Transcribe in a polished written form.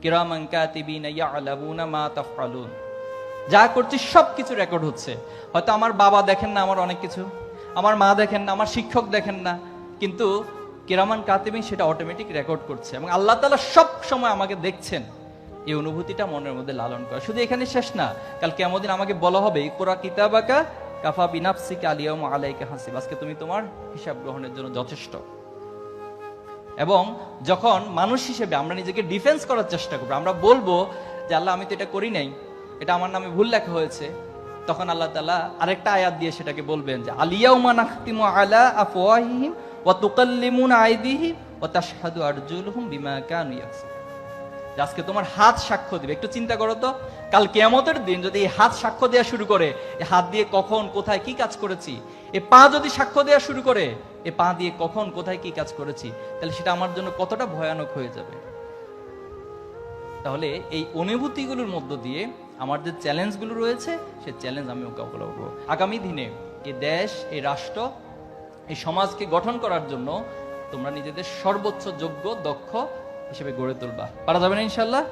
কিরামান কাতিবিনা ইয়ালামুনা মা তাফআলুন। যা করছি সবকিছু রেকর্ড হচ্ছে। হয়তো আমার বাবা দেখেন না আমার অনেক কিছু, আমার মা দেখেন না, আমার শিক্ষক দেখেন না, কিন্তু কিরামান কাতিবিন সেটা অটোমেটিক রেকর্ড করছে এবং আল্লাহ তাআলা সব সময় আমাকে দেখছেন। এই অনুভূতিটা মনের মধ্যে লালন করা। শুধু এখানে শেষ না, কাল কিয়ামত দিন আমাকে বলা হবে ইকরা কিতাবাকা কাফা বিনাফসিকা আলিয়াউমা আলাইকা হাসিব, আজকে তুমি তোমার হিসাব গ্রহণের জন্য যথেষ্ট। এবং যখন মানুষ হিসেবে আমরা নিজেকে ডিফেন্স করার চেষ্টা করবো, আমরা বলবো যে আল্লাহ আমি তো এটা করি নাই, এটা আমার নামে ভুল লেখা হয়েছে, তখন আল্লাহ তাআলা আরেকটা আয়াত দিয়ে সেটাকে বলবেন যে আলিয়াউমা নাখতিমু আলা আফওয়াহিহিম ওয়া তুকাল্লিমুনা আইদিহিম ওয়া তাশহাদু আরজুলুহুম বিমা কানু ইয়াকসিবুন। আজকে তোমার হাত সাক্ষ্য দিবে। একটু চিন্তা করো তো, কাল কিয়ামতের দিন যদি এই হাত সাক্ষ্য দেওয়া শুরু করে, এই হাত দিয়ে কখন কোথায় কি কাজ করেছি, এই পা যদি সাক্ষ্য দেওয়া শুরু করে, এই পা দিয়ে কখন কোথায় কি কাজ করেছি, তাহলে সেটা আমার জন্য কতটা ভয়ানক হয়ে যাবে। তাহলে এই অনুভূতিগুলোর মধ্য দিয়ে আমার যে চ্যালেঞ্জগুলো রয়েছে, সেই চ্যালেঞ্জ আমি মোকাবিলা করবো। আগামী দিনে এই দেশ, এই রাষ্ট্র, এই সমাজকে গঠন করার জন্য তোমরা নিজেদের সর্বোচ্চ যোগ্য দক্ষ হিসেবে গড়ে তুলবা। পারা যাবে না ইনশাল্লাহ?